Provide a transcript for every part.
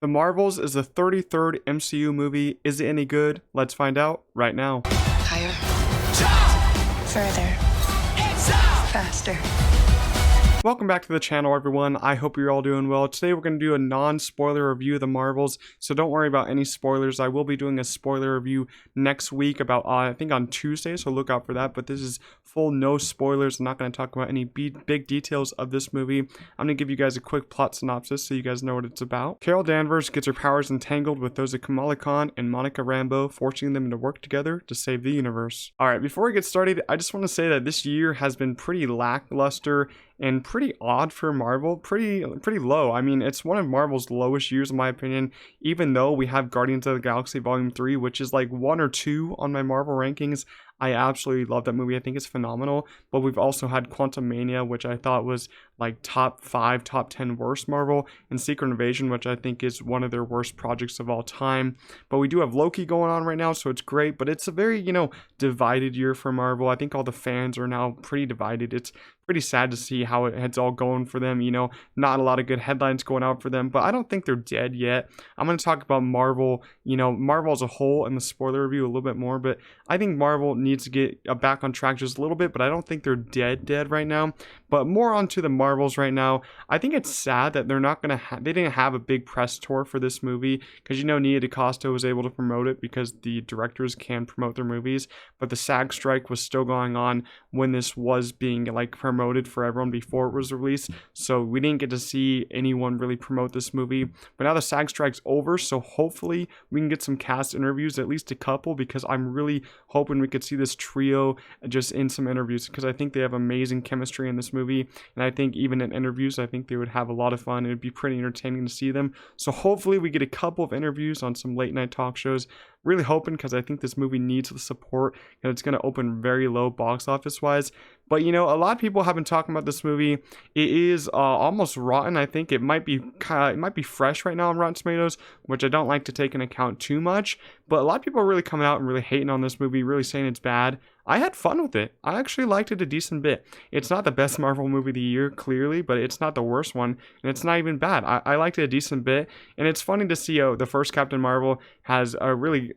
The Marvels is the 33rd MCU movie. Is it any good? Let's find out right now. Higher. Further. Faster. Welcome back to the channel, everyone. I hope you're all doing well. Today we're going to do a non-spoiler review of the Marvels, so don't worry about any spoilers. I will be doing a spoiler review next week about, I think on Tuesday, so look out for that. But this is full no spoilers. I'm not going to talk about any big details of this movie. I'm going to give you guys a quick plot synopsis so you guys know what it's about. Carol Danvers gets her powers entangled with those of Kamala Khan and Monica Rambeau, forcing them to work together to save the universe. Alright, before we get started, I just want to say that this year has been pretty lackluster and pretty odd for Marvel, pretty low. I mean, it's one of Marvel's lowest years in my opinion, even though we have Guardians of the Galaxy Volume 3, which is like 1 or 2 on my Marvel rankings. I absolutely love that movie. I think it's phenomenal. But we've also had Quantumania, which I thought was like top 5, top 10 worst Marvel, and Secret Invasion, which I think is one of their worst projects of all time. But we do have Loki going on right now, so it's great. But it's a very, divided year for Marvel. I think all the fans are now pretty divided. It's pretty sad to see how it's all going for them. Not a lot of good headlines going out for them, but I don't think they're dead yet. I'm going to talk about Marvel, Marvel as a whole in the spoiler review a little bit more, but I think Marvel needs to get back on track just a little bit, but I don't think they're dead right now. But more onto the Marvels right now. I think it's sad that they're not going to they didn't have a big press tour for this movie, because Nia DaCosta was able to promote it because the directors can promote their movies, but the SAG strike was still going on when this was being promoted for everyone before it was released, so we didn't get to see anyone really promote this movie. But now the SAG strike's over, so hopefully we can get some cast interviews, at least a couple, because I'm really hoping we could see this trio just in some interviews, because I think they have amazing chemistry in this movie, and I think even in interviews I think they would have a lot of fun. It would be pretty entertaining to see them, so hopefully we get a couple of interviews on some late night talk shows. Really hoping, because I think this movie needs the support, and it's going to open very low box office wise. But a lot of people have been talking about this movie. It is almost rotten. I think it might be fresh right now on Rotten Tomatoes, which I don't like to take into account too much. But a lot of people are really coming out and really hating on this movie, really saying it's bad. I had fun with it. I actually liked it a decent bit. It's not the best Marvel movie of the year, clearly, but it's not the worst one, and it's not even bad. I liked it a decent bit, and it's funny to see the first Captain Marvel has a really,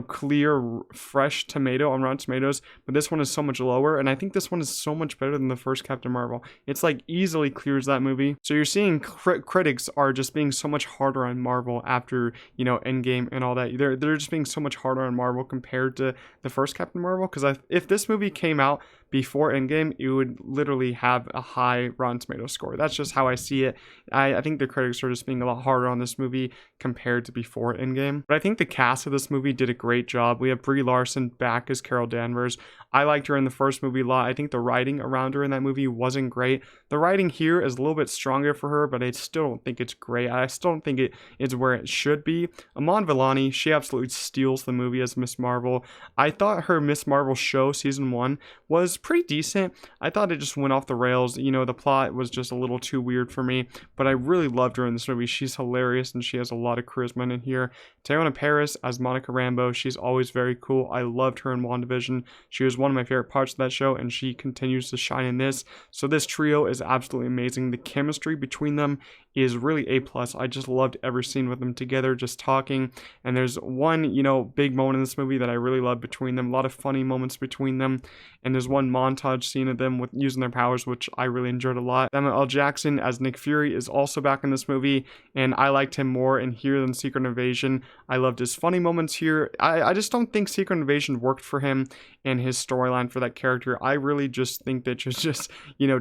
clear, fresh tomato on Rotten Tomatoes, but this one is so much lower, and I think this one is so much better than the first Captain Marvel. It's easily clears that movie. So you're seeing critics are just being so much harder on Marvel after, Endgame and all that. They're just being so much harder on Marvel compared to the first Captain Marvel, because if this movie came out before Endgame, it would literally have a high Rotten Tomatoes score. That's just how I see it. I think the critics are just being a lot harder on this movie compared to before Endgame. But I think the cast of this movie did a great job. We have Brie Larson back as Carol Danvers. I liked her in the first movie a lot. I think the writing around her in that movie wasn't great. The writing here is a little bit stronger for her, but I still don't think it's great. I still don't think it is where it should be. Iman Vellani, she absolutely steals the movie as Miss Marvel. I thought her Miss Marvel show season 1 was pretty decent. I thought it just went off the rails. The plot was just a little too weird for me, but I really loved her in this movie. She's hilarious, and she has a lot of charisma in here. Teyonah Parris as Monica Rambeau. She's always very cool. I loved her in WandaVision. She was one of my favorite parts of that show, and she continues to shine in this. So this trio is absolutely amazing. The chemistry between them is really A+. I just loved every scene with them together, just talking. And there's one, big moment in this movie that I really love between them. A lot of funny moments between them. And there's one montage scene of them with using their powers, which I really enjoyed a lot. Samuel L. Jackson as Nick Fury is also back in this movie, and I liked him more in here than Secret Invasion. I loved his funny moments here. I just don't think Secret Invasion worked for him and his storyline for that character. I really just think that just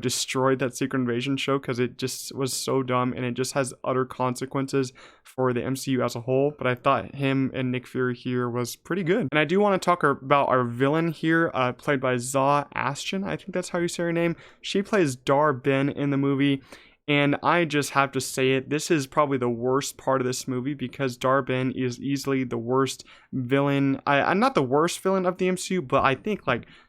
destroyed that Secret Invasion show, because it just was so dumb, and it just has utter consequences for the MCU as a whole. But I thought him and Nick Fury here was pretty good. And I do want to talk about our villain here, played by Zaw Ashton. I think that's how you say her name. She plays Dar-Benn in the movie. And I just have to say it, this is probably the worst part of this movie, because Dar-Benn is easily the worst villain. I'm not the worst villain of the MCU, but I think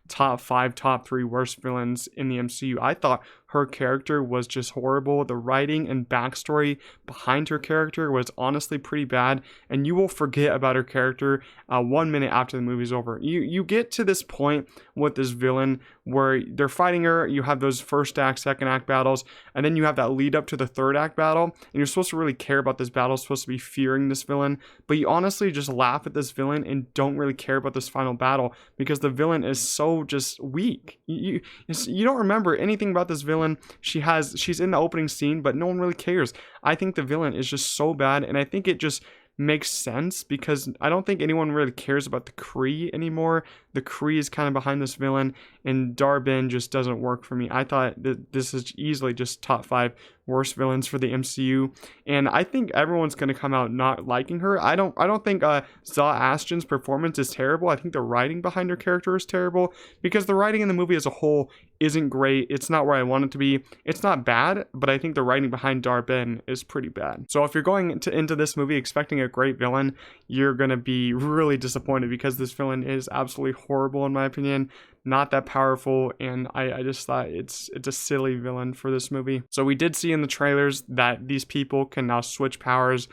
top 5, top 3 worst villains in the MCU. I thought her character was just horrible. The writing and backstory behind her character was honestly pretty bad, and you will forget about her character 1 minute after the movie's over. You get to this point with this villain where they're fighting her, you have those first act, second act battles, and then you have that lead up to the third act battle, and you're supposed to really care about this battle, supposed to be fearing this villain, but you honestly just laugh at this villain and don't really care about this final battle because the villain is so just weak. You don't remember anything about this villain. She's in the opening scene, but no one really cares. I think the villain is just so bad, and I think it just makes sense because I don't think anyone really cares about the Kree anymore. The Kree is kind of behind this villain, and Dar-Benn just doesn't work for me. I thought that this is easily just top 5 worst villains for the MCU, and I think everyone's going to come out not liking her. I don't think Zah Aston's performance is terrible. I think the writing behind her character is terrible because the writing in the movie as a whole isn't great. It's not where I want it to be. It's not bad, but I think the writing behind Dar-Benn is pretty bad. So if you're going into this movie expecting a great villain, you're going to be really disappointed because this villain is absolutely horrible in my opinion. Not that powerful, and I just thought it's a silly villain for this movie. So we did see in the trailers that these people can now switch powers.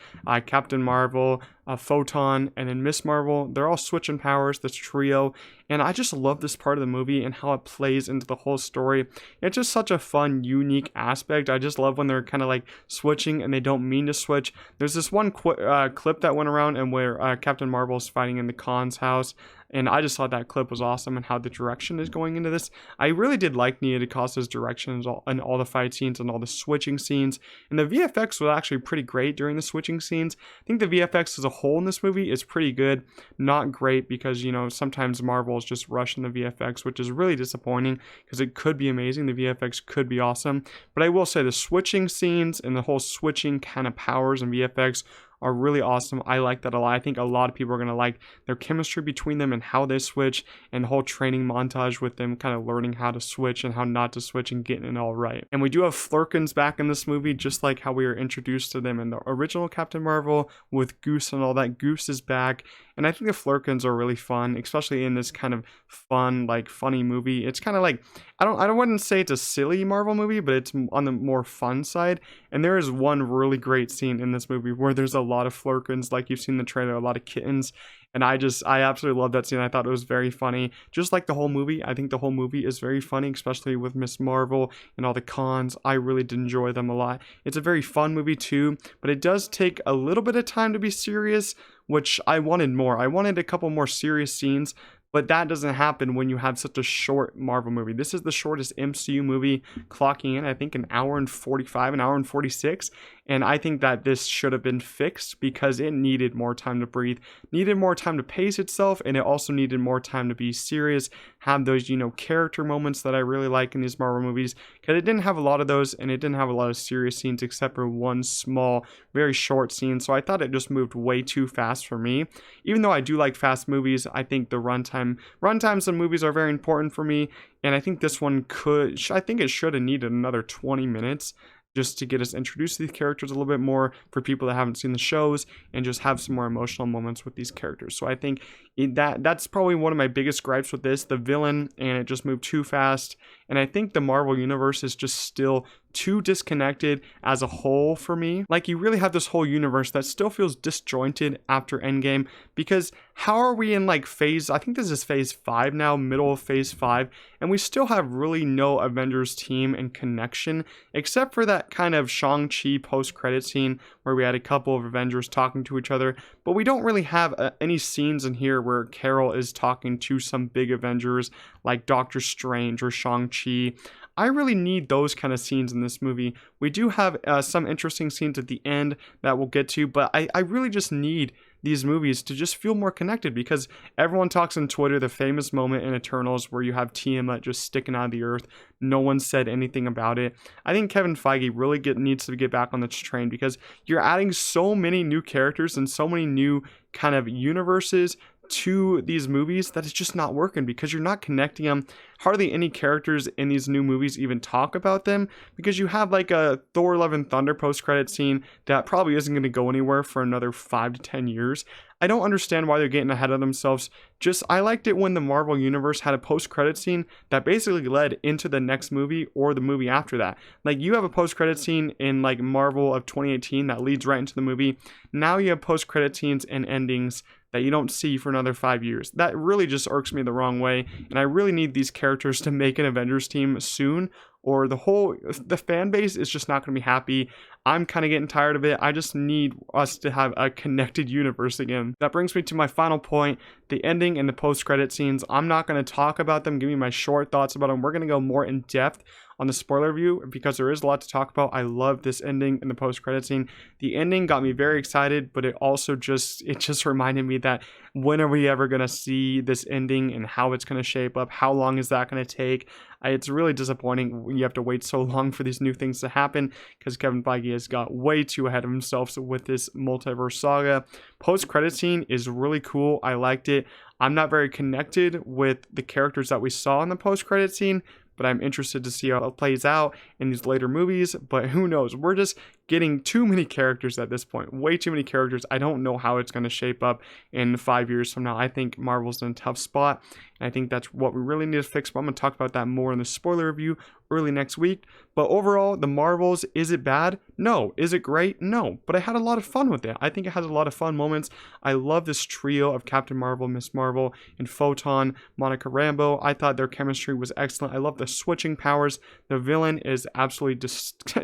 Captain Marvel, Photon, and then Miss Marvel, they're all switching powers, this trio, and I just love this part of the movie and how it plays into the whole story. It's just such a fun, unique aspect. I just love when they're kind of like switching and they don't mean to switch. There's this one clip that went around and where Captain Marvel's fighting in the Khan's house, and I just thought that clip was awesome and how the direction is going into this. I really did like Nia DaCosta's directions and all the fight scenes and all the switching scenes. And the VFX was actually pretty great during the switching scenes. I think the VFX as a whole in this movie is pretty good. Not great because, you know, sometimes Marvel is just rushing the VFX, which is really disappointing because it could be amazing. The VFX could be awesome. But I will say the switching scenes and the whole switching kind of powers and VFX are really awesome. I like that a lot. I think a lot of people are going to like their chemistry between them and how they switch, and the whole training montage with them kind of learning how to switch and how not to switch and getting it all right. And we do have Flerkens back in this movie, just like how we were introduced to them in the original Captain Marvel with Goose and all that. Goose is back, and I think the Flerkens are really fun, especially in this kind of fun, like funny movie. It's kind of like, I wouldn't say it's a silly Marvel movie, but it's on the more fun side. And there is one really great scene in this movie where there's a lot of Flerkens, like you've seen in the trailer, a lot of kittens. And I absolutely love that scene. I thought it was very funny. Just like the whole movie, I think the whole movie is very funny, especially with Miss Marvel and all the Khans. I really did enjoy them a lot. It's a very fun movie too, but it does take a little bit of time to be serious, which I wanted more. I wanted a couple more serious scenes, but that doesn't happen when you have such a short Marvel movie. This is the shortest MCU movie, clocking in, I think, an hour and 45, an hour and 46. And I think that this should have been fixed because it needed more time to breathe, needed more time to pace itself, and it also needed more time to be serious, have those, you know, character moments that I really like in these Marvel movies, because it didn't have a lot of those, and it didn't have a lot of serious scenes except for one small, very short scene. So I thought it just moved way too fast for me. Even though I do like fast movies, I think the runtimes of movies are very important for me, and I think this one I think it should have needed another 20 minutes just to get us introduced to these characters a little bit more for people that haven't seen the shows, and just have some more emotional moments with these characters. So I think that's probably one of my biggest gripes with this, the villain, and it just moved too fast. And I think the Marvel universe is just still too disconnected as a whole for me. Like, you really have this whole universe that still feels disjointed after Endgame, because how are we in like I think this is phase 5 now, middle of phase 5, and we still have really no Avengers team and connection, except for that kind of Shang-Chi post-credit scene where we had a couple of Avengers talking to each other, but we don't really have any scenes in here where Carol is talking to some big Avengers like Doctor Strange or Shang-Chi. I really need those kind of scenes in this movie. We do have some interesting scenes at the end that we'll get to, but I really just need these movies to just feel more connected, because everyone talks on Twitter the famous moment in Eternals where you have Tiamat just sticking out of the earth. No one said anything about it. I think Kevin Feige really needs to get back on this train, because you're adding so many new characters and so many new kind of universes to these movies that it's just not working because you're not connecting them. Hardly any characters in these new movies even talk about them because you have like a Thor Love and Thunder post-credit scene that probably isn't going to go anywhere for another 5 to 10 years. I don't understand why they're getting ahead of themselves. Just, I liked it when the Marvel Universe had a post-credit scene that basically led into the next movie or the movie after that. Like, you have a post-credit scene in like Marvel of 2018 that leads right into the movie. Now you have post-credit scenes and endings that you don't see for another 5 years. That really just irks me the wrong way, and I really need these characters to make an Avengers team soon, or the fan base is just not going to be happy. I'm kind of getting tired of it. I just need us to have a connected universe again. That brings me to my final point, the ending and the post-credit scenes. I'm not going to talk about them, give me my short thoughts about them. We're going to go more in depth on the spoiler review because there is a lot to talk about. I love this ending and the post-credit scene. The ending got me very excited, but it also just reminded me that when are we ever going to see this ending and how it's going to shape up? How long is that going to take? It's really disappointing when you have to wait so long for these new things to happen because Kevin Feige has got way too ahead of himself with this multiverse saga. Post-credit scene is really cool. I liked it. I'm not very connected with the characters that we saw in the post-credit scene, but I'm interested to see how it plays out in these later movies. But who knows? We're just getting too many characters at this point. Way too many characters. I don't know how it's going to shape up in 5 years from now. I think Marvel's in a tough spot, and I think that's what we really need to fix. But I'm going to talk about that more in the spoiler review early next week. But overall, the Marvels, is it bad? No. Is it great? No. But I had a lot of fun with it. I think it has a lot of fun moments. I love this trio of Captain Marvel, Miss Marvel, and Photon, Monica Rambeau. I thought their chemistry was excellent. I love the switching powers. The villain is absolutely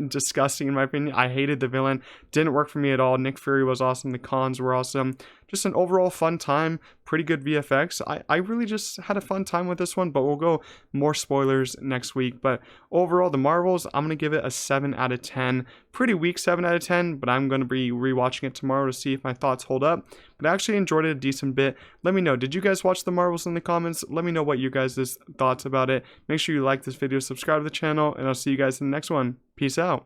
disgusting in my opinion. I hated the villain. Didn't work for me at all. Nick Fury was awesome. The cons were awesome. Just an overall fun time. Pretty good VFX. I really just had a fun time with this one, but we'll go more spoilers next week. But overall, the Marvels, I'm going to give it a 7 out of 10. Pretty weak 7 out of 10, but I'm going to be rewatching it tomorrow to see if my thoughts hold up. But I actually enjoyed it a decent bit. Let me know, did you guys watch the Marvels in the comments? Let me know what you guys' thoughts about it. Make sure you like this video, subscribe to the channel, and I'll see you guys in the next one. Peace out.